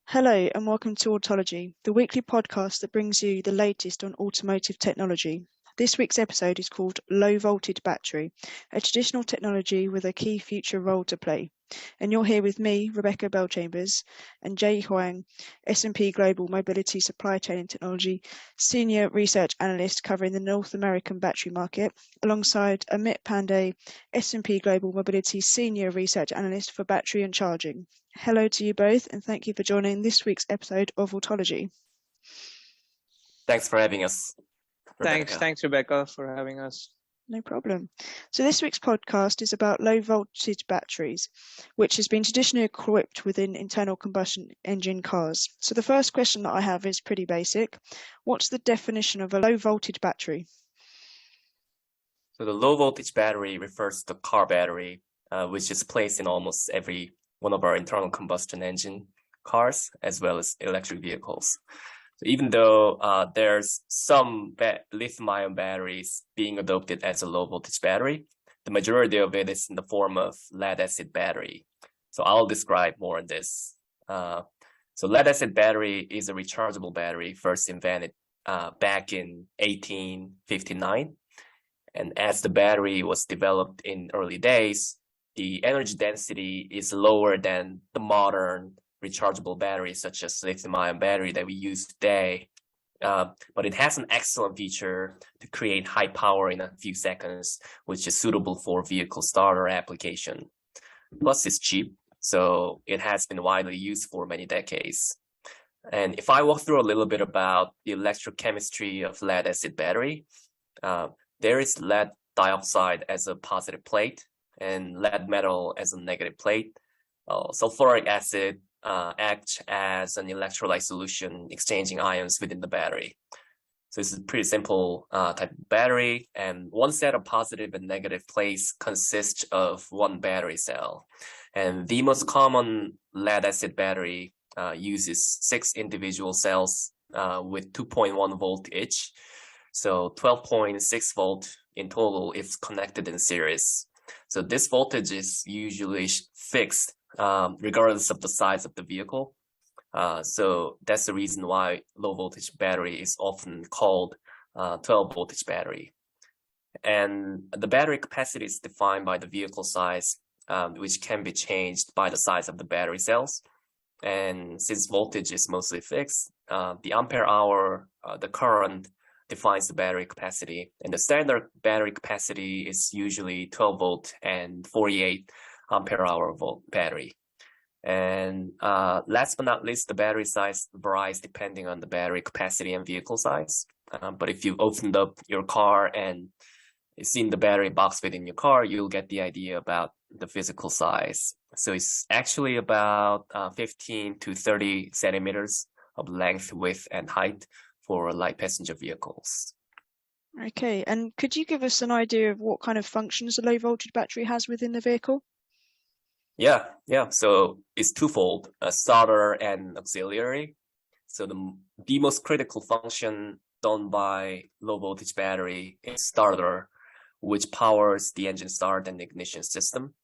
Hello and welcome to Autology, the weekly podcast that brings you the latest on automotive technology. This week's episode is called Low Voltage Battery, a traditional technology with a key future role to play. And you're here with me, Rebecca Bellchambers, and Jay Huang, S&P Global Mobility Supply Chain and Technology, Senior Research Analyst covering the North American battery market, alongside Amit Pandey, S&P Global Mobility Senior Research Analyst for Battery and Charging. Hello to you both, and thank you for joining this week's episode of Autology. Thanks for having us, Rebecca. Thanks, Rebecca, for having us. No problem. So this week's podcast is about low voltage batteries, which has been traditionally equipped within internal combustion engine cars. So the first question that I have is pretty basic. What's the definition of a low voltage battery? So the low voltage battery refers to the car battery, which is placed in almost every one of our internal combustion engine cars, as well as electric vehicles. So even though there's some lithium-ion batteries being adopted as a low-voltage battery, the majority of it is in the form of lead-acid battery. So I'll describe more on this. So lead-acid battery is a rechargeable battery first invented back in 1859. And as the battery was developed in early days, the energy density is lower than the modern rechargeable batteries, such as lithium-ion battery that we use today. But it has an excellent feature to create high power in a few seconds, which is suitable for vehicle starter application. Plus, it's cheap, so it has been widely used for many decades. And if I walk through a little bit about the electrochemistry of lead-acid battery, there is lead dioxide as a positive plate and lead metal as a negative plate. Sulfuric acid acts as an electrolyte solution, exchanging ions within the battery. So it's a pretty simple type of battery, and one set of positive and negative plates consists of one battery cell. And the most common lead-acid battery uses 6 individual cells with 2.1 volt each. So 12.6 volt in total if connected in series. So this voltage is usually fixed regardless of the size of the vehicle. So that's the reason why low voltage battery is often called 12 voltage battery. And the battery capacity is defined by the vehicle size, which can be changed by the size of the battery cells. And since voltage is mostly fixed, the ampere hour, the current, defines the battery capacity, and the standard battery capacity is usually 12 volt and 48 ampere hour volt battery. And last but not least, the battery size varies depending on the battery capacity and vehicle size. But if you've opened up your car and seen the battery box within your car, you'll get the idea about the physical size. So it's actually about 15 to 30 centimeters of length, width, and height for light passenger vehicles. Okay, and could you give us an idea of what kind of functions a low voltage battery has within the vehicle? Yeah. So it's twofold, a starter and auxiliary. So the most critical function done by low voltage battery is starter, which powers the engine start and ignition system.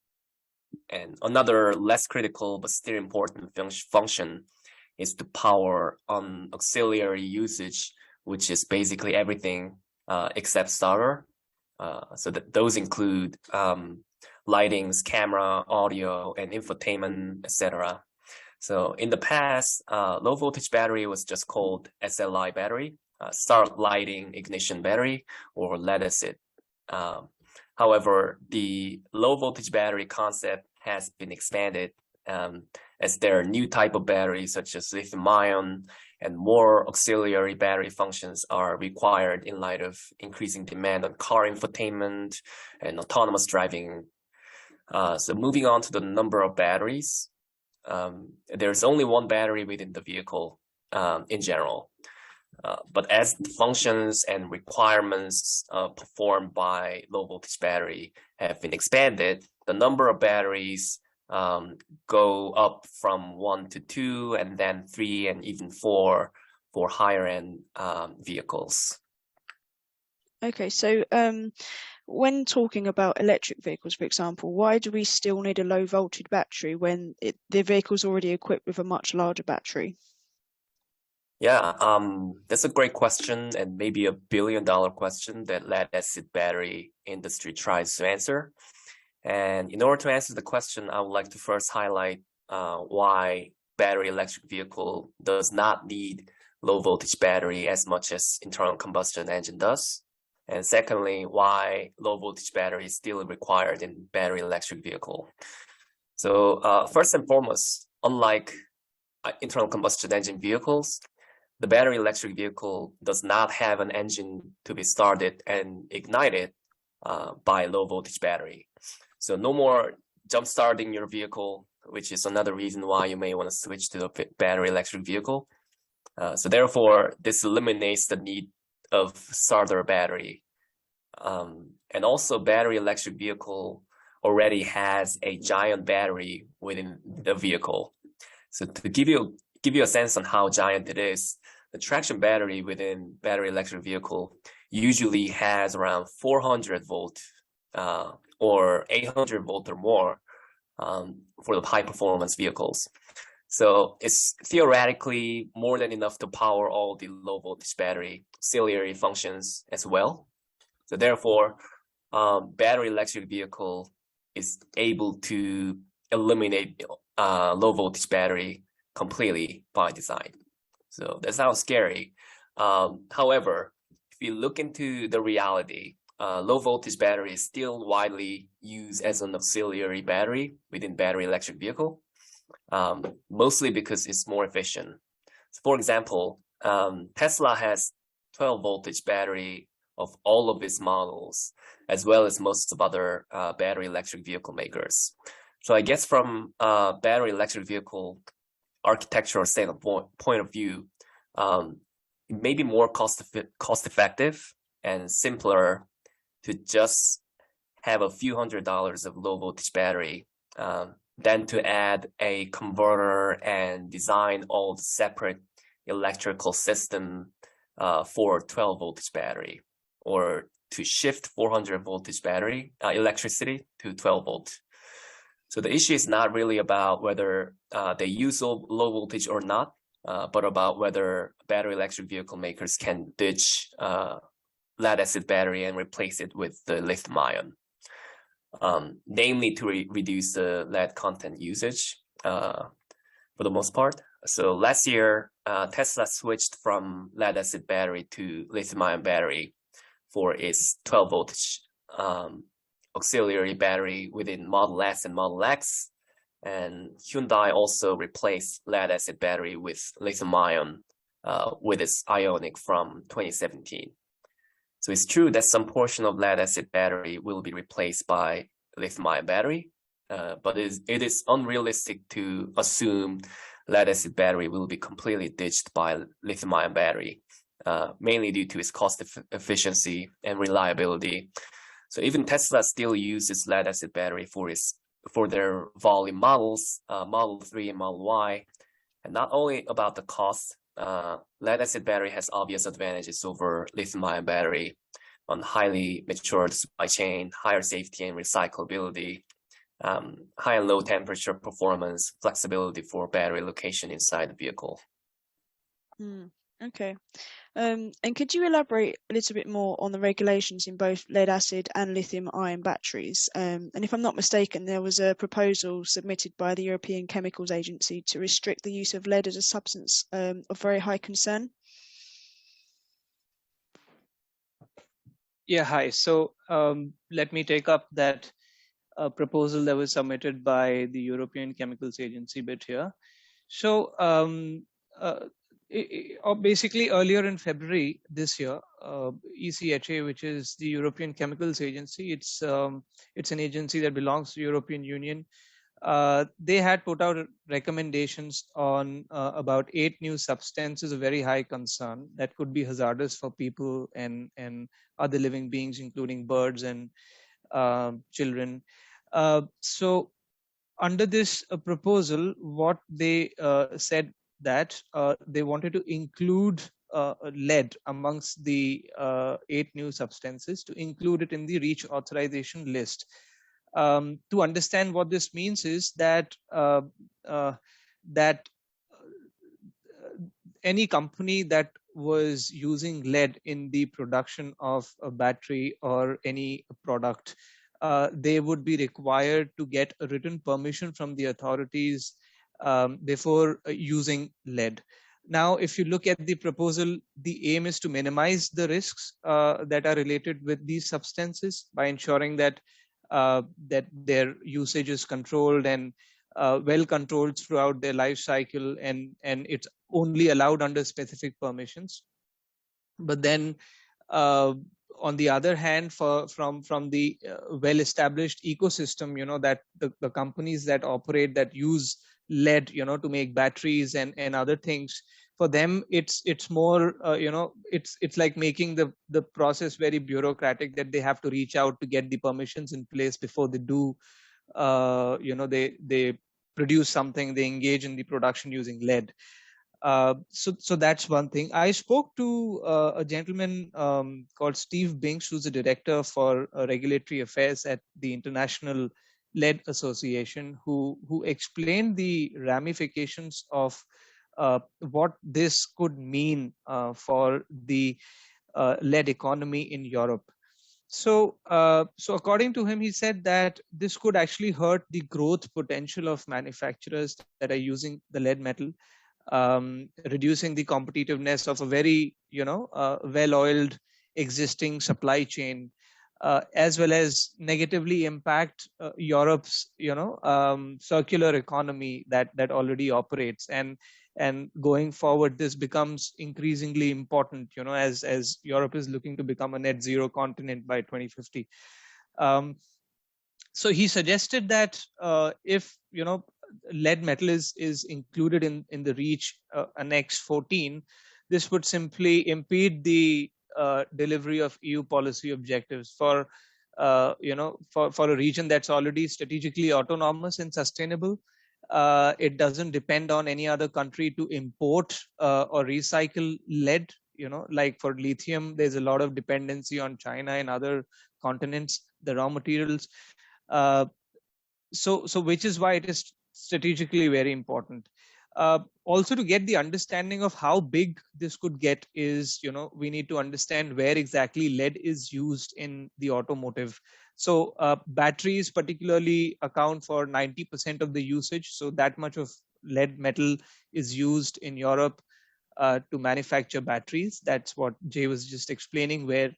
And another less critical but still important function is to power on auxiliary usage, which is basically everything except starter. So those include lightings, camera, audio, and infotainment, etc. So in the past, low voltage battery was just called SLI battery, start lighting ignition battery, or lead acid. However, the low voltage battery concept has been expanded as there are new type of batteries such as lithium-ion, and more auxiliary battery functions are required in light of increasing demand on car infotainment and autonomous driving. So moving on to the number of batteries, there's only one battery within the vehicle in general. But as the functions and requirements performed by low voltage battery have been expanded, the number of batteries go up from 1 to 2 and then 3 and even 4 for higher end vehicles. Okay, so When talking about electric vehicles, for example, why do we still need a low voltage battery when the vehicle's already equipped with a much larger battery? Yeah, that's a great question and maybe $1 billion question that lead acid battery industry tries to answer. And in order to answer the question, I would like to first highlight why battery electric vehicle does not need low voltage battery as much as internal combustion engine does. And secondly, why low voltage battery is still required in battery electric vehicle. So first and foremost, unlike internal combustion engine vehicles, the battery electric vehicle does not have an engine to be started and ignited by low voltage battery. So no more jump starting your vehicle, which is another reason why you may want to switch to the battery electric vehicle. So therefore, this eliminates the need of starter battery. And also battery electric vehicle already has a giant battery within the vehicle. So to give you a sense on how giant it is, the traction battery within battery electric vehicle usually has around 400 volt or 800 volt or more for the high performance vehicles. So it's theoretically more than enough to power all the low voltage battery auxiliary functions as well. So therefore, battery electric vehicle is able to eliminate low voltage battery completely by design. So that sounds scary. However, if you look into the reality, low voltage battery is still widely used as an auxiliary battery within battery electric vehicle, mostly because it's more efficient. So for example, Tesla has 12 voltage battery of all of its models, as well as most of other battery electric vehicle makers. So I guess from battery electric vehicle architectural point of view, it may be more cost effective and simpler to just have a few $100s of low voltage battery than to add a converter and design all the separate electrical system for 12 voltage battery, or to shift 400 voltage battery electricity to 12 volt. So the issue is not really about whether they use low voltage or not, but about whether battery electric vehicle makers can ditch lead acid battery and replace it with the lithium ion, namely to reduce the lead content usage for the most part. So last year, Tesla switched from lead acid battery to lithium ion battery for its 12 voltage auxiliary battery within Model S and Model X. And Hyundai also replaced lead acid battery with lithium ion with its Ioniq from 2017. So it's true that some portion of lead acid battery will be replaced by lithium ion battery, but it is unrealistic to assume lead acid battery will be completely ditched by lithium ion battery, mainly due to its cost efficiency and reliability. So even Tesla still uses lead acid battery for their volume models, Model 3 and Model Y. And not only about the cost, lead acid battery has obvious advantages over lithium ion battery on highly matured supply chain, higher safety and recyclability, high and low temperature performance, flexibility for battery location inside the vehicle. Okay. And could you elaborate a little bit more on the regulations in both lead acid and lithium ion batteries? And if I'm not mistaken, there was a proposal submitted by the European Chemicals Agency to restrict the use of lead as a substance of very high concern. Yeah, hi. So let me take up that proposal that was submitted by the European Chemicals Agency bit here. So basically earlier in February this year, ECHA, which is the European Chemicals Agency, it's an agency that belongs to the European Union. They had put out recommendations on about 8 new substances of very high concern that could be hazardous for people and other living beings, including birds and children. So under this proposal, what they said that they wanted to include lead amongst the 8 new substances to include it in the REACH authorization list. To understand what this means is that that any company that was using lead in the production of a battery or any product, they would be required to get a written permission from the authorities before using lead. Now, if you look at the proposal, the aim is to minimize the risks that are related with these substances by ensuring that that their usage is controlled and well controlled throughout their life cycle, and it's only allowed under specific permissions. But then on the other hand, from the well established ecosystem, that the companies that operate, that use lead to make batteries and other things, for them it's more it's like making the process very bureaucratic, that they have to reach out to get the permissions in place before they do they produce something, they engage in the production using lead. So that's one thing. I spoke to a gentleman called Steve Binks, who's the director for regulatory affairs at the International Lead Association, who explained the ramifications of what this could mean for the lead economy in Europe. So according to him, he said that this could actually hurt the growth potential of manufacturers that are using the lead metal, reducing the competitiveness of a very well-oiled existing supply chain, as well as negatively impact Europe's circular economy that already operates. And going forward, this becomes increasingly important, as Europe is looking to become a net zero continent by 2050. So he suggested that if lead metal is included in the REACH Annex 14, this would simply impede the delivery of EU policy objectives for a region that's already strategically autonomous and sustainable. It doesn't depend on any other country to import or recycle lead. Like for lithium, there's a lot of dependency on China and other continents, the raw materials. So which is why it is strategically very important. Also, to get the understanding of how big this could get is, we need to understand where exactly lead is used in the automotive. So batteries particularly account for 90% of the usage. So that much of lead metal is used in Europe to manufacture batteries. That's what Jay was just explaining, where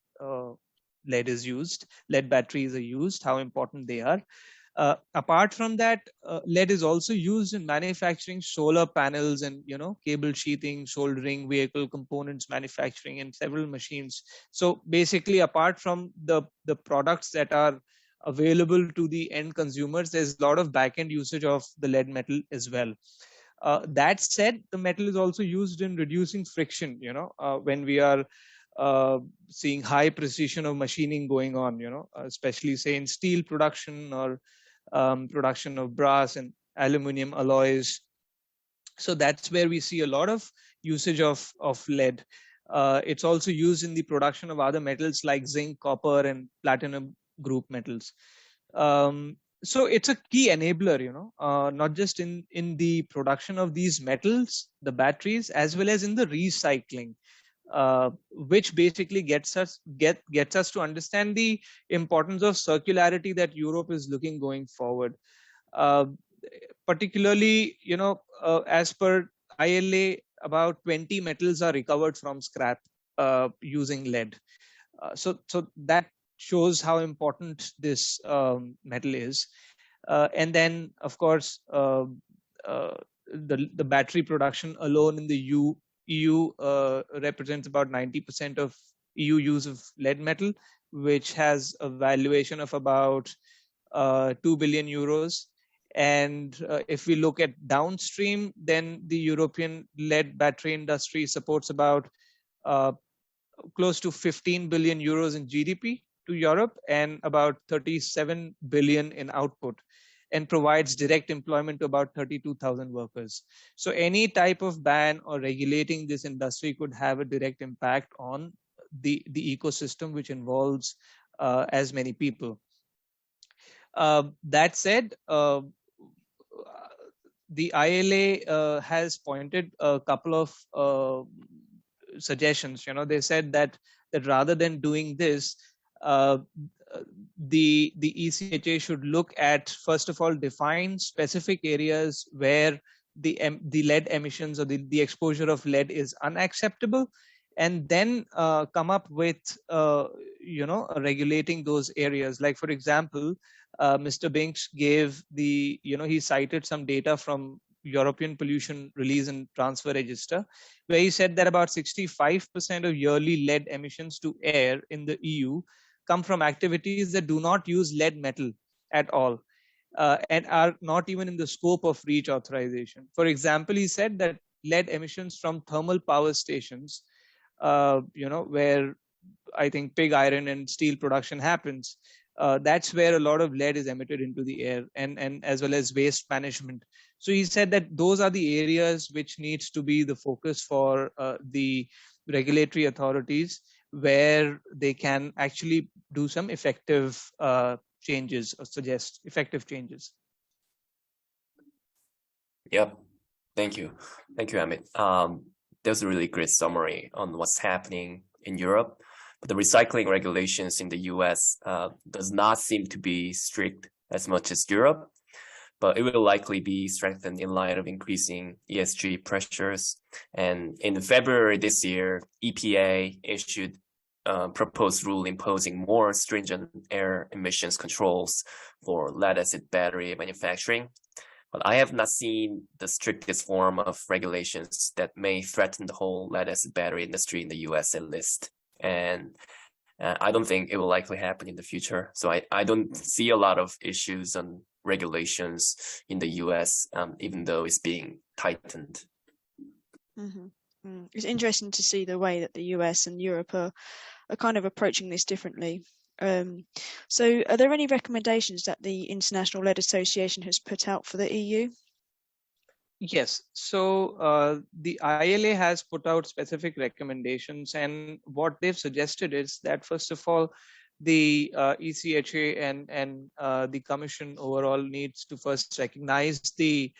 lead is used, lead batteries are used, how important they are. Apart from that, lead is also used in manufacturing solar panels and cable sheathing, soldering, vehicle components manufacturing, and several machines. So basically, apart from the products that are available to the end consumers, there's a lot of back-end usage of the lead metal as well. That said, the metal is also used in reducing friction. When we are seeing high precision of machining going on, especially say in steel production or production of brass and aluminum alloys. So that's where we see a lot of usage of lead. It's also used in the production of other metals like zinc, copper, and platinum group metals. So it's a key enabler, not just in the production of these metals, the batteries, as well as in the recycling. Which basically gets us to understand the importance of circularity that Europe is looking going forward. Particularly, as per ILA, about 20 metals are recovered from scrap using lead. So that shows how important this metal is. And then, of course, the battery production alone in the EU represents about 90% of EU use of lead metal, which has a valuation of about 2 billion euros. And if we look at downstream, then the European lead battery industry supports about close to 15 billion euros in GDP to Europe and about 37 billion in output. and provides direct employment to about 32,000 workers. So any type of ban or regulating this industry could have a direct impact on the ecosystem, which involves as many people. That said, the ILA has pointed a couple of suggestions. They said that rather than doing this, the ECHA should look at, first of all, define specific areas where the lead emissions or the exposure of lead is unacceptable, and then come up with regulating those areas. Like, for example, Mr. Binks gave he cited some data from European Pollution Release and Transfer Register, where he said that about 65% of yearly lead emissions to air in the EU come from activities that do not use lead metal at all, and are not even in the scope of REACH authorization. For example, he said that lead emissions from thermal power stations, where I think pig iron and steel production happens, that's where a lot of lead is emitted into the air, and as well as waste management. So he said that those are the areas which needs to be the focus for the regulatory authorities, where they can actually do some effective changes or suggest effective changes. Yep. Thank you, Amit. There's a really great summary on what's happening in Europe. But the recycling regulations in the US does not seem to be strict as much as Europe, but it will likely be strengthened in light of increasing ESG pressures. And in February this year, EPA issued a proposed rule imposing more stringent air emissions controls for lead-acid battery manufacturing. But I have not seen the strictest form of regulations that may threaten the whole lead-acid battery industry in the US at least. And I don't think it will likely happen in the future. So I don't see a lot of issues on regulations in the US, even though it's being tightened. Mm-hmm. It's interesting to see the way that the US and Europe are kind of approaching this differently. So are there any recommendations that the International Lead Association has put out for the EU? Yes. So the ILA has put out specific recommendations, and what they've suggested is that, first of all, the ECHA and the Commission overall needs to first recognize the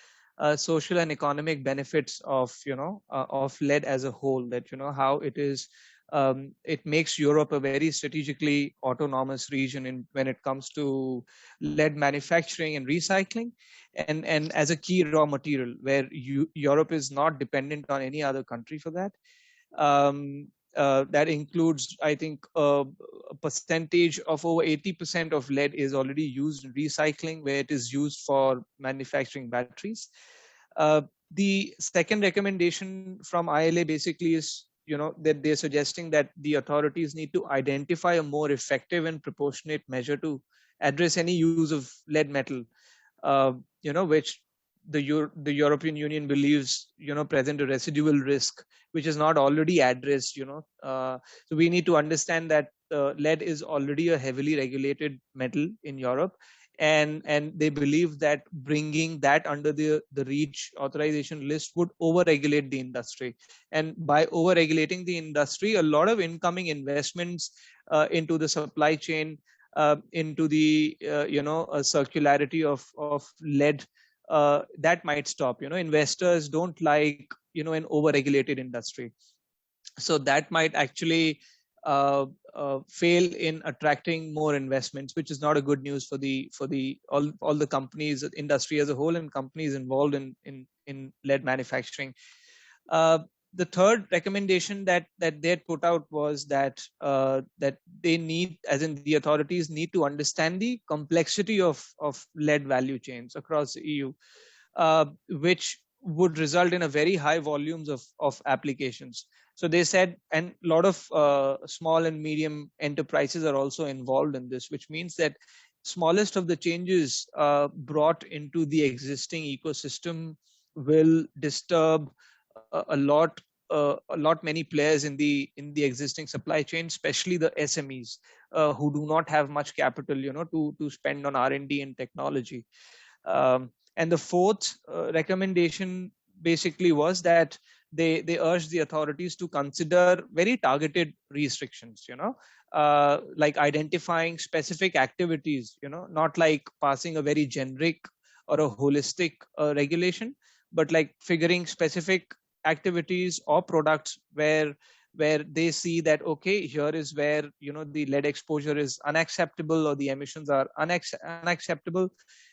social and economic benefits of of lead as a whole. That how it is. It makes Europe a very strategically autonomous region when it comes to lead manufacturing and recycling, and as a key raw material, where Europe is not dependent on any other country for that. That includes, I think, a percentage of over 80% of lead is already used in recycling, where it is used for manufacturing batteries. The second recommendation from ILA basically is that they're suggesting that the authorities need to identify a more effective and proportionate measure to address any use of lead metal, which the European Union believes present a residual risk, which is not already addressed. So we need to understand that lead is already a heavily regulated metal in Europe, and they believe that bringing that under the REACH authorization list would over-regulate the industry. And by over-regulating the industry, a lot of incoming investments into the supply chain, into the circularity of lead, that might stop. Investors don't like an over-regulated industry, so that might actually fail in attracting more investments, which is not a good news for all the companies, industry as a whole, and companies involved in lead manufacturing. The third recommendation that they had put out was that they need, as in the authorities need to understand the complexity of lead value chains across the EU, which would result in a very high volumes of applications. So they said, and a lot of small and medium enterprises are also involved in this, which means that smallest of the changes brought into the existing ecosystem will disturb a lot many players in the existing supply chain, especially the SMEs who do not have much capital to spend on R&D and technology. And the fourth recommendation basically was that they urged the authorities to consider very targeted restrictions, like identifying specific activities, not like passing a very generic or a holistic regulation, but like figuring specific activities or products where they see that, okay, here is where the lead exposure is unacceptable or the emissions are unacceptable,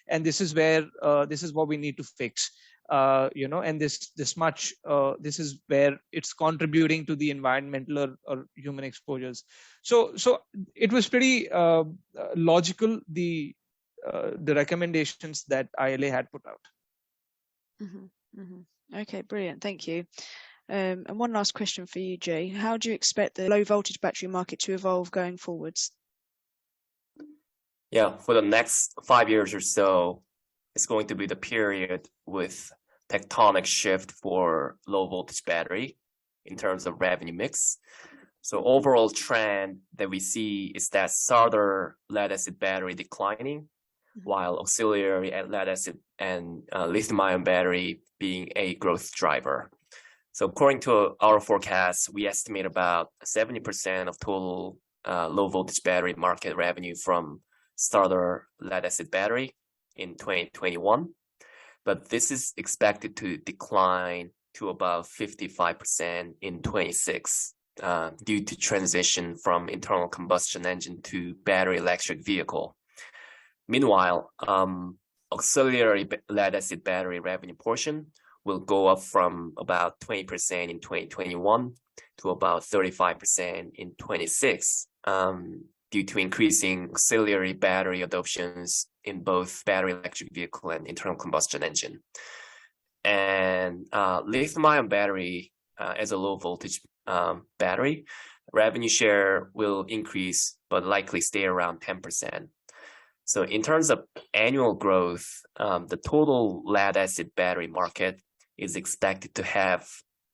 and this is where this is what we need to fix, and this much this is where it's contributing to the environmental or human exposures. So it was pretty logical, the recommendations that ILA had put out. Okay, brilliant, thank you. And one last question for you, Jay. How do you expect the low voltage battery market to evolve going forwards? Yeah, for the next 5 years or so, it's going to be the period with tectonic shift for low voltage battery in terms of revenue mix. So overall trend that we see is that starter lead acid battery declining, while auxiliary and lead acid and lithium-ion battery being a growth driver. So according to our forecast, we estimate about 70% of total low voltage battery market revenue from starter lead acid battery in 2021. But this is expected to decline to about 55% in 26 due to transition from internal combustion engine to battery electric vehicle. Meanwhile, auxiliary lead acid battery revenue portion will go up from about 20% in 2021 to about 35% in 26 due to increasing auxiliary battery adoptions in both battery electric vehicle and internal combustion engine. And lithium-ion battery as a low voltage battery, revenue share will increase, but likely stay around 10%. So in terms of annual growth, the total lead acid battery market is expected to have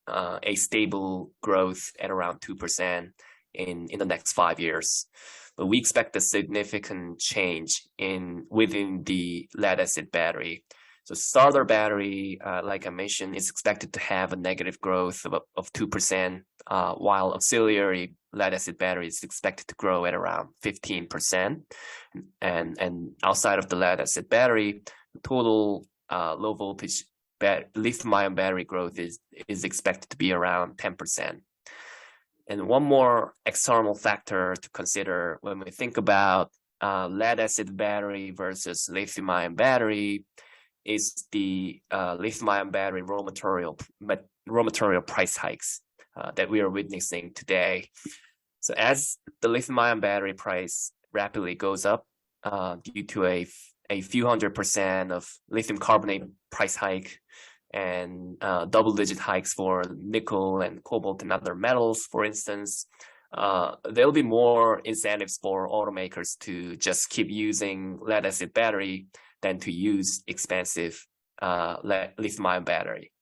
a stable growth at around 2% in the next 5 years. But we expect a significant change within the lead acid battery. So starter battery, like I mentioned, is expected to have a negative growth of 2%, while auxiliary lead acid battery is expected to grow at around 15%. And outside of the lead acid battery, the total low voltage lithium-ion battery growth is expected to be around 10%. And one more external factor to consider when we think about lead acid battery versus lithium-ion battery is the lithium-ion battery raw material price hikes that we are witnessing today. So as the lithium-ion battery price rapidly goes up due to a few 100% of lithium carbonate price hike and double-digit hikes for nickel and cobalt and other metals, for instance, there'll be more incentives for automakers to just keep using lead acid battery than to use expensive lithium-ion battery.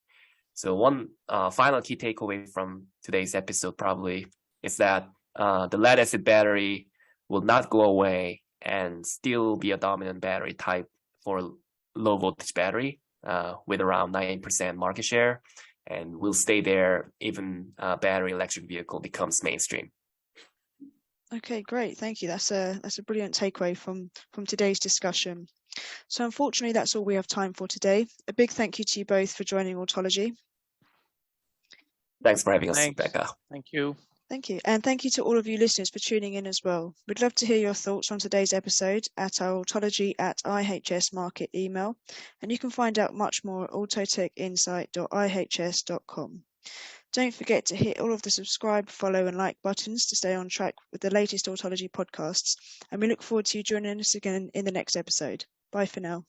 So one final key takeaway from today's episode probably is that the lead acid battery will not go away and still be a dominant battery type for low voltage battery with around 9% market share, and will stay there even battery electric vehicle becomes mainstream. Okay, great, thank you. That's a brilliant takeaway from today's discussion. So unfortunately, that's all we have time for today. A big thank you to you both for joining Autology. Thanks for having us, Thanks. Becca. Thank you. Thank you. And thank you to all of you listeners for tuning in as well. We'd love to hear your thoughts on today's episode at our autology@IHS Markit email. And you can find out much more at autotechinsight.ihs.com. Don't forget to hit all of the subscribe, follow and like buttons to stay on track with the latest Autology podcasts. And we look forward to you joining us again in the next episode. Bye for now.